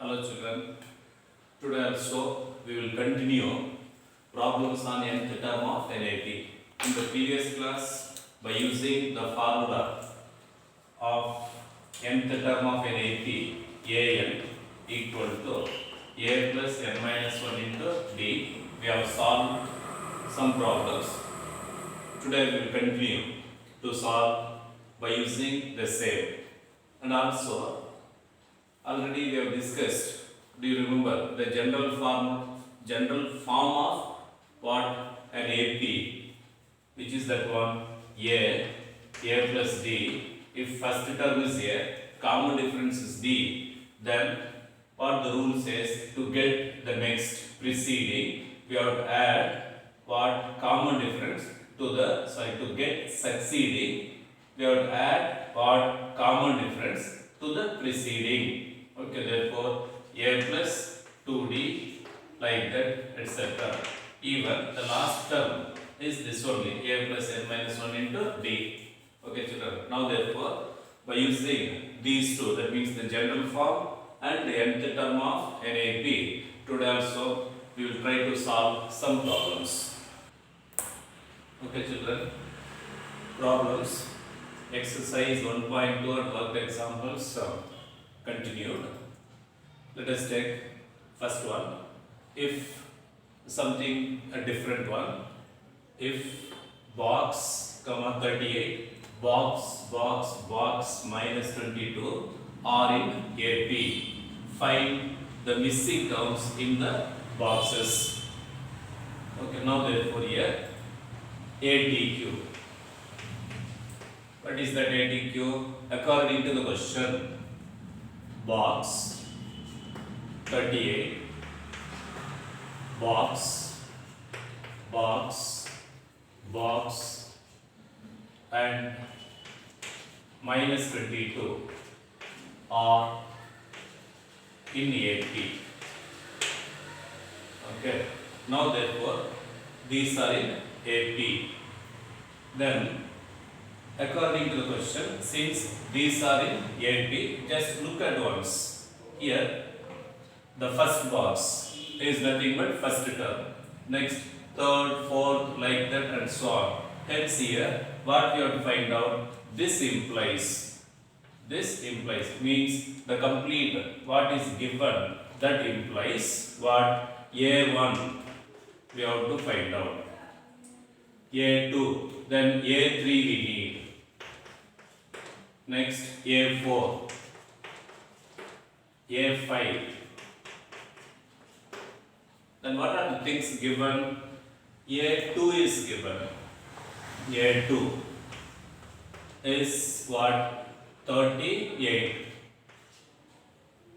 Hello children, today also we will continue problems on nth term of NAP. In the previous class, by using the formula of nth term of NAP, An equal to A plus n minus 1 into D, we have solved some problems. Today we will continue to solve by using the same. And also, already we have discussed, do you remember the general form of what an AP, which is that one A plus D. If first term is A, common difference is D, then what the rule says, to get the next preceding, we have to add what common difference to get succeeding, we have to add what common difference to the preceding. Okay, therefore A plus 2D, like that, etc. Even the last term is this only, A plus n minus 1 into D. Okay children, now therefore by using these two, that means the general form and the nth term of NAP, today also we will try to solve some problems. Okay children, problems, exercise 1.2 and work examples continued. Let us take first one. If something a different one, if box comma 38, box minus 22 are in AP, find the missing terms in the boxes. Okay, now therefore here ATQ. What is that ATQ? According to the question, box 38, box, and minus 22 are in AP. Okay. Now therefore these are in AP. Then according to the question, since these are in AP, just look at once. Here the first box is nothing but first term. Next, third, fourth, like that and so on. Hence here, what we have to find out, this implies means the complete what is given, that implies what A1 we have to find out. A2, then A3 we need. Next A4, A5. Then what are the things given? A2 is given. A2 is what? 38.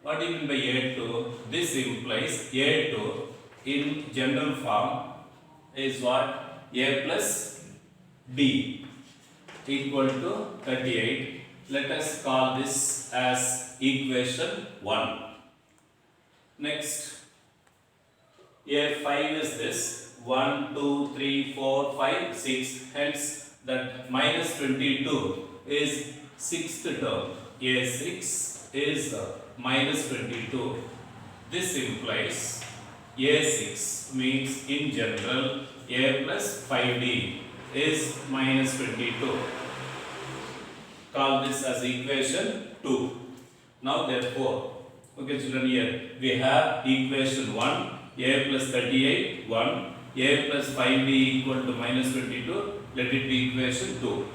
What do you mean by A2? This implies A2 in general form is what? A plus D equal to 38. Let us call this as equation 1. Next, A5 is this 1, 2, 3, 4, 5, 6. Hence, that minus 22 is sixth term. A6 is minus 22. This implies A6 means in general A plus 5D is minus 22. Call this as equation 2. Now therefore, okay children, here we have equation 1. A plus 38, 1, A plus 5D equal to minus 22, let it be equation 2.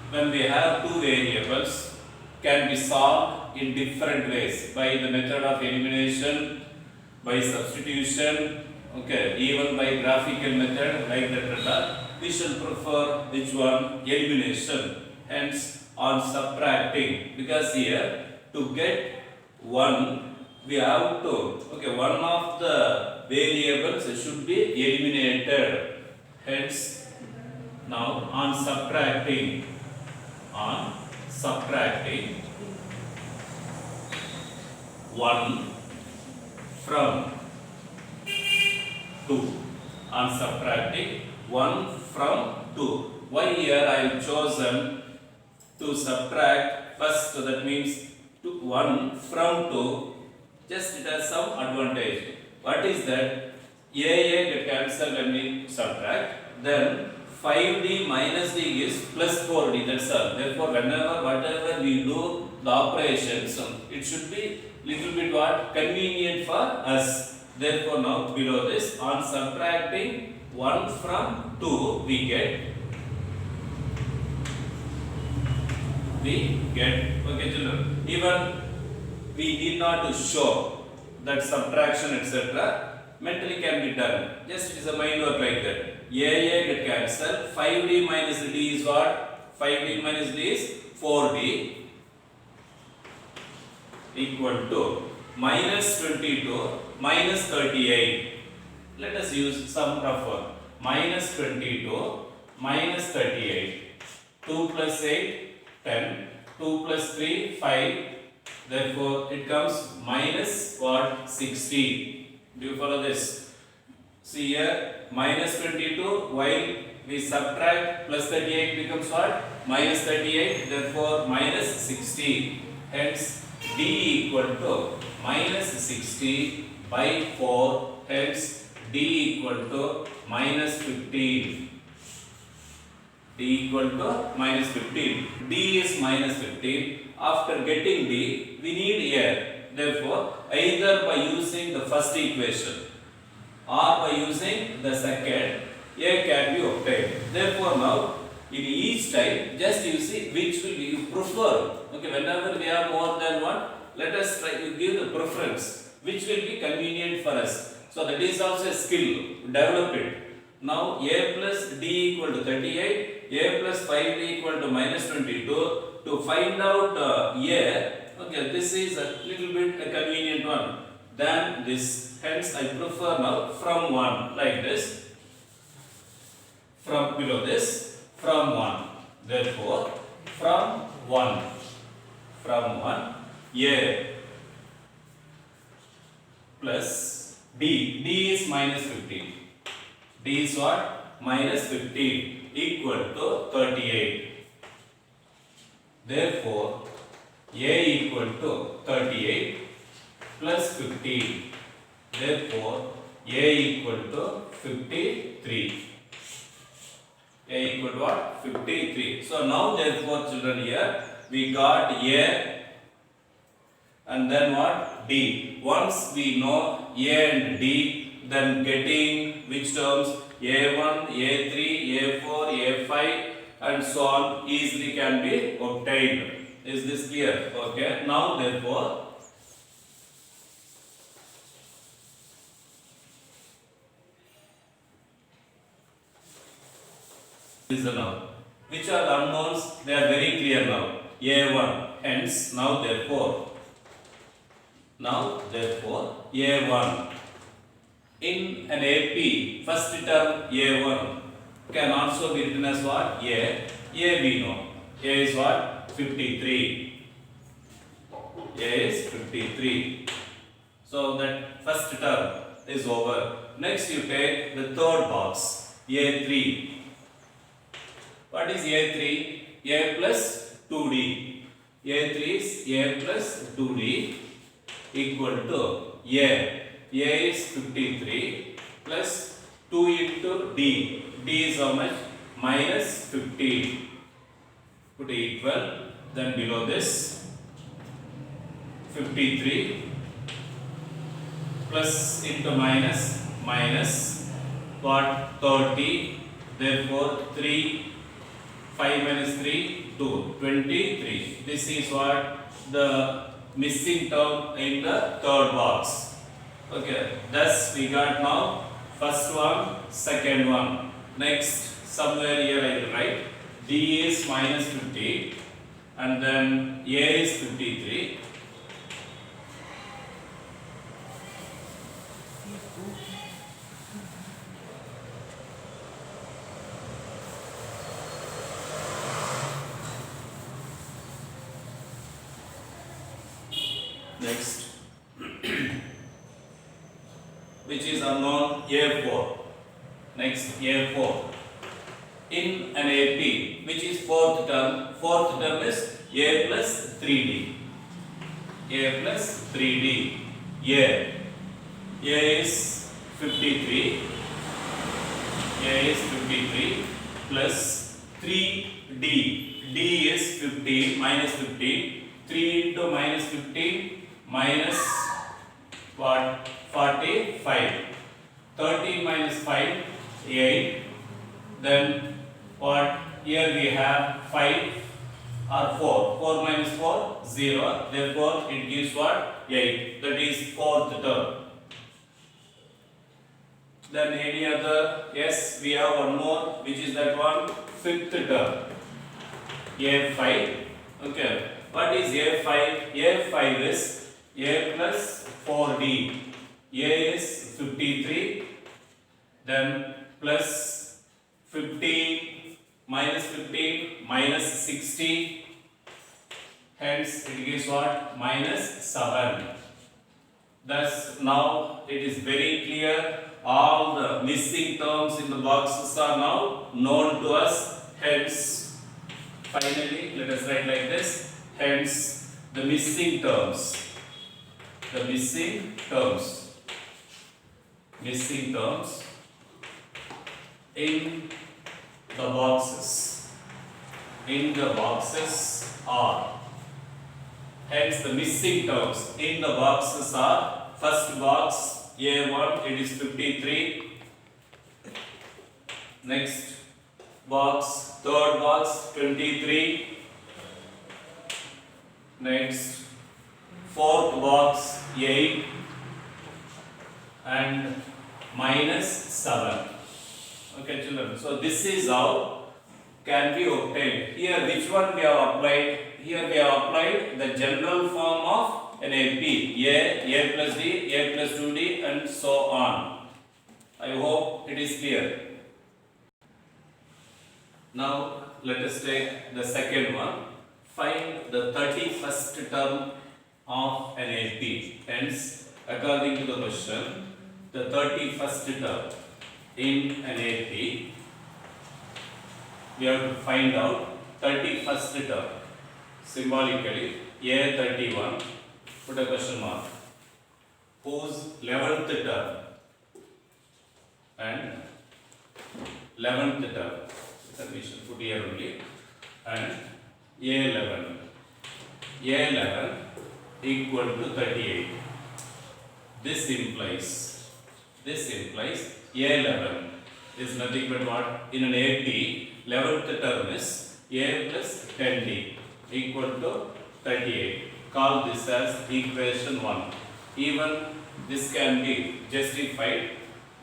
When we have two variables, can be solved in different ways, by the method of elimination, by substitution, okay, even by graphical method, like that. We shall prefer which one? Elimination. Hence, on subtracting, because here to get 1, we have to, okay, one of the variables should be eliminated. Hence, now on subtracting 1 from 2. On subtracting 1 from 2. Why here I have chosen to subtract first? That means 1 from 2 just it has some advantage. What is that? A get cancelled when we subtract. Then 5d minus d is plus 4d. That's all. Therefore, whatever we do the operations, it should be little bit what convenient for us. Therefore, now below this, on subtracting 1 from 2, we get okay children. Even we need not to show that subtraction etc. mentally can be done. Just it is a mind work like that. A get cancelled. 5d minus d is what? 5d minus d is 4d equal to minus 22 minus 38. Let us use some rough one. Minus 22 minus 38. 2 plus 8, 10. 2 plus 3, 5. Therefore, it comes minus what? 60. Do you follow this? See here, minus 22, while we subtract plus 38 becomes what? Minus 38. Therefore, minus 60. Hence, d equal to minus 60 by 4. Hence, d equal to minus 15. D equal to minus 15. D is minus 15. After getting D, we need A. Therefore, either by using the first equation or by using the second, A can be obtained. Therefore, now in each type, just you see which will you prefer. Okay, whenever we have more than one, let us try to give the preference which will be convenient for us. So that is also a skill. Develop it. Now A plus D equal to 38, A plus 5D equal to minus 22. To find out A, okay, this is a little bit a convenient one than this. Hence, I prefer now from 1 like this. From below this, from 1. Therefore, from 1, A plus D. D is minus 15. D is what? Minus 15 equal to 38. Therefore, A equal to 38 plus 15. Therefore, A equal to 53. A equal to what? 53. So now therefore children here we got A and then what? D. Once we know A and D, then getting which terms? A1, A3, A4, A5 and so on easily can be obtained. Is this clear? Okay. Now therefore listen now. Which are the unknowns? They are very clear now. A1. Hence now therefore A1 in an AP first term A1 can also be written as what? A we know. A is what? 53. A is 53. So that first term is over. Next you take the third box, A3. What is A3? A plus 2D. A3 is A plus 2D equal to A. A is 53 plus 2 into D. D is how much? Minus 15. Put equal. Then below this 53 plus into minus what? 30. Therefore 3 5 minus 3 2 23. This is what? The missing term in the third box. Okay, thus we got now first one, second one. Next, somewhere here I will write D is minus 50 and then A is 53. Next. Which is unknown A4. Next A4. In an AP, which is fourth term is A plus 3D. A plus 3D. A. A is 53. A is 53 plus 3D. D is 15 minus 15. 3 into minus 15 minus what? 45. 13 minus 5, 8. Then what? Here we have 5 or 4. 4 minus 4, 0. Therefore, it gives what? 8. That is fourth term. Then any other? Yes, we have one more, which is that one, fifth term. A5. Okay. What is A5? A5 is A plus 4D. A is 53. Then plus 15 minus 15 minus 60. Hence it gives what? Minus 7. Thus now it is very clear. All the missing terms in the boxes are now known to us. Hence, finally, let us write like this. Hence, the missing terms. The missing terms. Missing terms in the boxes. In the boxes are. Hence, the missing terms in the boxes are: first box A1, it is 53. Next box, third box, 23. Next, fourth box, 8. And minus 7. Okay, children. So this is how can be obtained. Here, which one we have applied? Here we have applied the general form of an AP, A plus D, A plus 2D, and so on. I hope it is clear. Now let us take the second one. Find the 31st term of an AP. Hence, according to the question, the 31st term in an AP, we have to find out 31st term. Symbolically, A31. Put a question mark. Whose 11th term and 11th term. That we should put here only. And A11. A11 equal to 38. This implies A11 is nothing but what? In an AP, 11th term is A plus 10D equal to 38. Call this as equation 1. Even this can be justified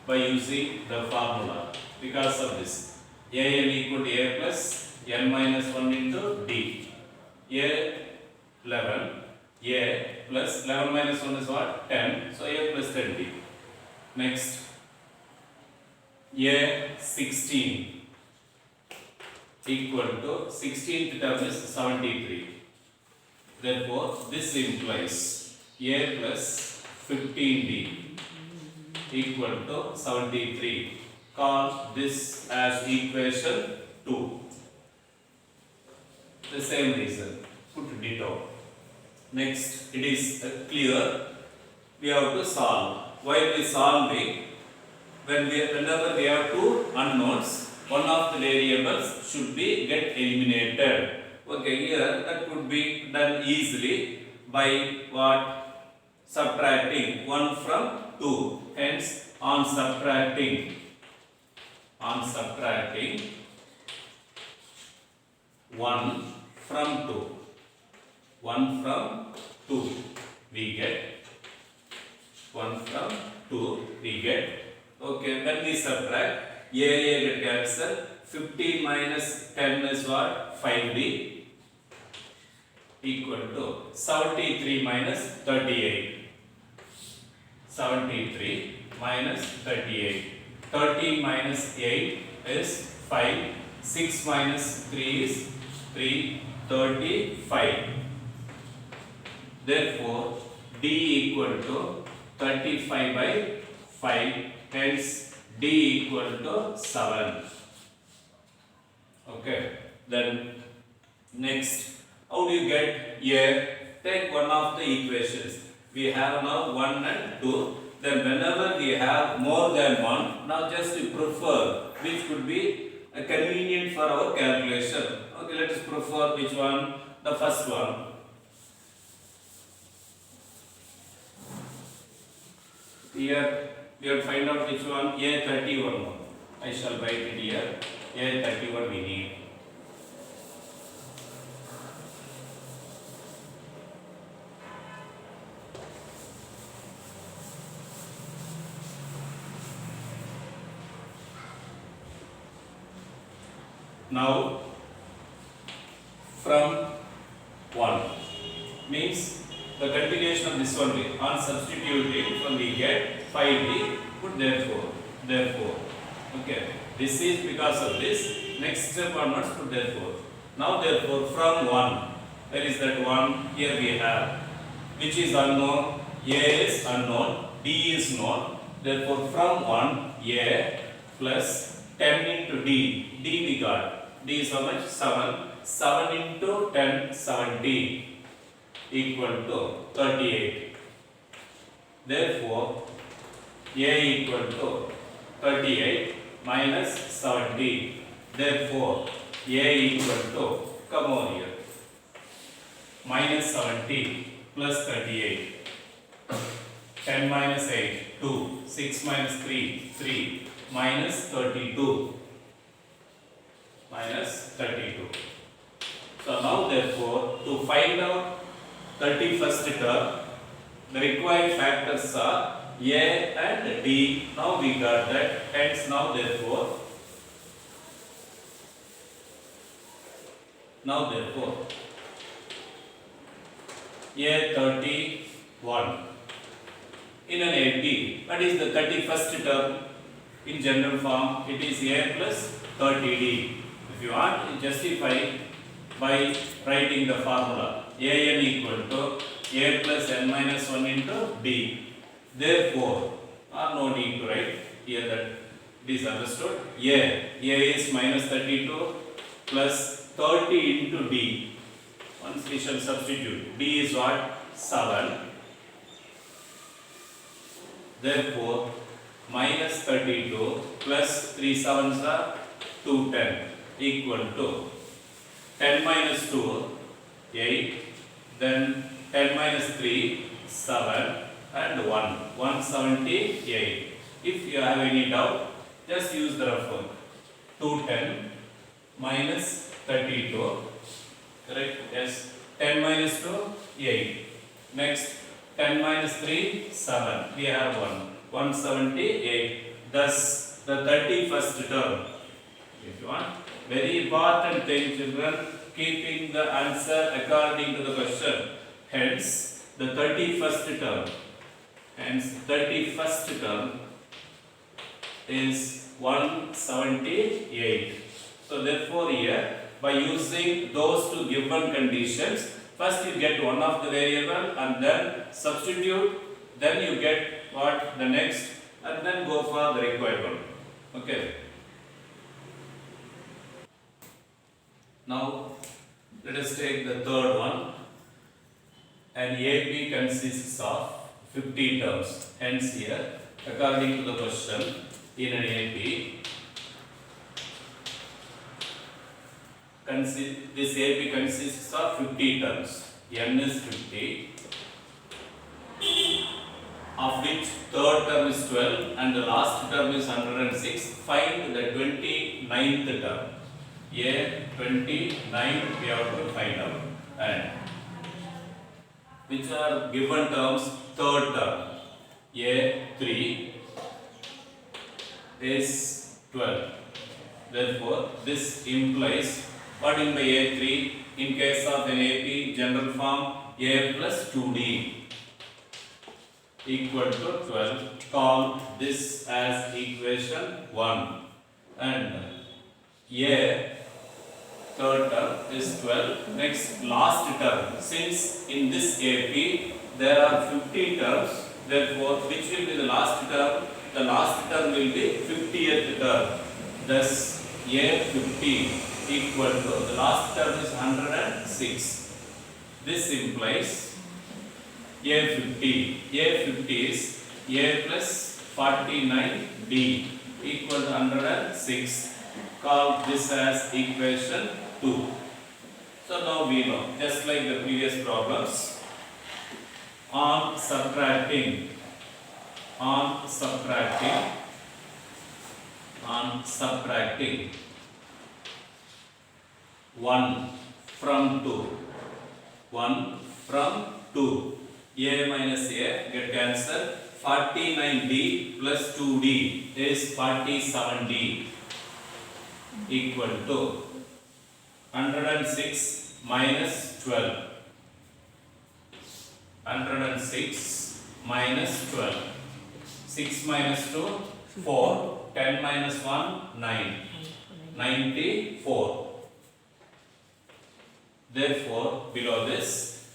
by using the formula. Because of this, AN equal to A plus N minus 1 into D. A11, A plus 11 minus 1 is what? 10. So A plus 10D. Next, A16 equal to 16th term is 73. Therefore, this implies A plus 15D equal to 73. Call this as equation 2. The same reason. Put ditto. Next, it is clear. We have to solve. While we solving, whenever we have two unknowns, one of the variables should be get eliminated. Okay, here that could be done easily by what? Subtracting 1 from 2. Hence, on subtracting 1 from 2. 1 from 2 we get. 1 from 2 we get. Okay, when we subtract, A get cancelled. 15 minus 10 is what? 5D equal to 73 minus 38. 73 minus 38. 13 minus 8 is 5. 6 minus 3 is 3. 35. Therefore, D equal to 35 by 5. Hence, D equal to 7. Okay. Then, next, how do you get A? Take one of the equations. We have now 1 and 2. Then whenever we have more than 1, now just we prefer which could be convenient for our calculation. Okay, let us prefer which one? The first one. Here we have to find out which one. A31. I shall write it here. A31 we need. Now from 1 means the continuation of this only. On substituting, when we get 5d, put therefore. Okay, this is because of this. Next step onwards, put therefore. Now therefore from 1, where is that 1? Here we have, which is unknown. A is unknown, D is known. Therefore from 1, A plus 10 into D. D we got. D is how much? 7. 7 into 10, 70 equal to 38. Therefore, A equal to 38 minus 70. Therefore, A equal to, come over here, minus 70 plus 38. 10 minus 8, 2. 6 minus 3, 3. Minus 32. Minus 32. So now therefore, to find out 31st term, the required factors are A and D. Now we got that. Hence now therefore, A31 in an AP. What is the 31st term? In general form, it is A plus 30D. If you want to justify by writing the formula, AN equal to A plus N minus 1 into D. Therefore, no need to write here that it is understood. A is minus 32 plus 30 into D. Once we shall substitute. D is what? 7. Therefore, minus 32 plus 3 sevens are 210 equal to 10 minus 2, 8, then 10 minus 3, 7 and 1, 178. If you have any doubt, just use the rough work. 210 minus 32, correct? Yes. 10 minus 2, 8. Next, 10 minus 3, 7. We have 178. Thus, the 31st term. If you want, very important thing, children, keeping the answer according to the question. Hence, the 31st term. Hence, 31st term is 178. So, therefore, here, by using those two given conditions, first you get one of the variable and then substitute, then you get what? The next, and then go for the required one. Okay. Now, let us take the third one. An AP consists of 50 terms. Hence here, according to the question, in an AP, this AP consists of 50 terms. N is 50, of which third term is 12 and the last term is 106. Find the 29th term. A 29 we have to find out. And which are given terms? Third term A3 is 12. Therefore, this implies what in by A3? In case of an AP general form, A plus 2D equal to 12. Call this as equation 1. And A third term is 12. Next, last term. Since in this AP there are 50 terms, therefore, which will be the last term? The last term will be 50th term. Thus, A50 equal to, the last term is 106. This implies A50. A50 is A plus 49D equal to 106. Call this as equation 2. So now we know, just like the previous problems, on subtracting 1 from 2, A minus A get cancelled. 49D plus 2D is 47D equal to 106 minus 12. 106 minus 12. 6 minus 2, 4. 10 minus 1, 9. 94. Therefore, below this,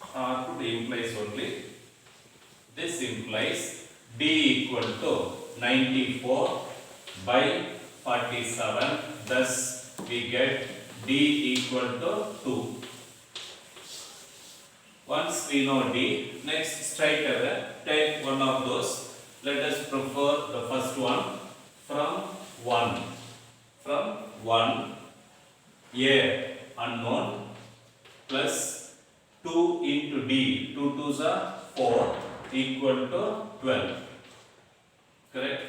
put implies only. This implies D equal to 94 by 47. Thus, we get D equal to 2. Once we know D, next straight away take one of those. Let us prefer the first one from 1. From 1, A unknown plus 2 into D. 2 2s are 4 equal to 12. Correct?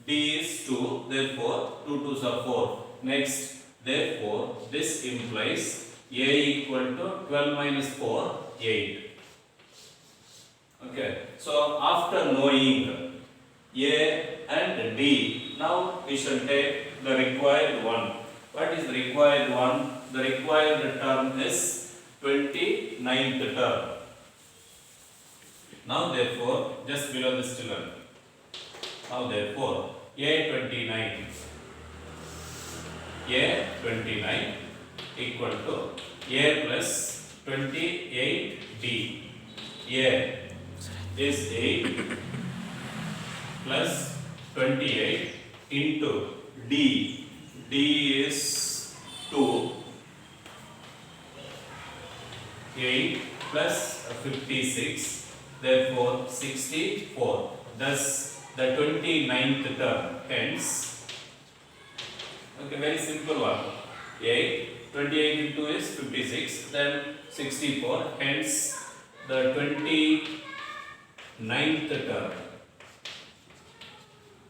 D is 2, therefore 2 2s are 4. Next, therefore this implies A equal to 12 minus 4, 8. Okay, so after knowing A and D, now we shall take the required one. What is the required one? The required term is 29th term. Now therefore, just below this children. Now therefore, A29 equal to A plus 28D. A is 8 plus 28 into D. D is 2. 8 plus 56. Therefore 64. Thus the 29th term. Hence, okay, very simple one. 8, 28 into 2 is 56, then 64. Hence, the 29th term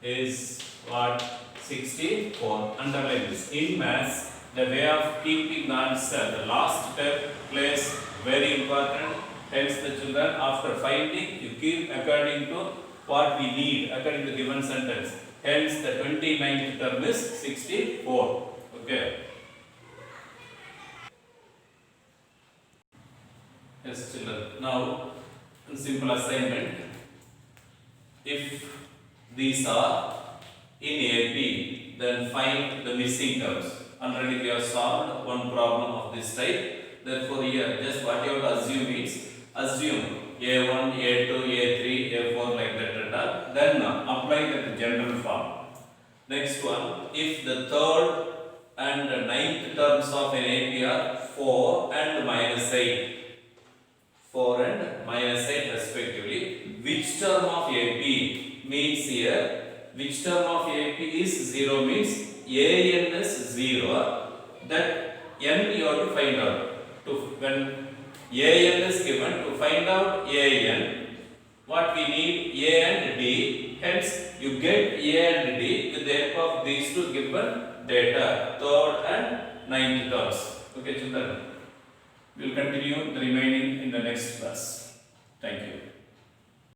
is what? 64. Underline this. In maths, the way of keeping the answer, the last step plays very important. Hence, the children, after finding, you keep according to what we need, according to the given sentence. Hence, the 29th term is 64. Okay. Yes, children. Now, simple assignment. If these are in AP, then find the missing terms. Already we have solved one problem of this type. Therefore, here just what you have to assume is assume A1, A2, A3, A4 like that and all. Then apply that general form. Next one, if the third and ninth terms of an AP are 4 and minus 8. 4 and minus 8 respectively. Which term of AP means here? Which term of AP is 0 means AN is 0. That N you have to find out. When AN is given, to find out AN, what we need A and D. Hence, you get A and D with the help of these two given data, third and ninth terms. Okay, children. We will continue the remaining in the next class. Thank you.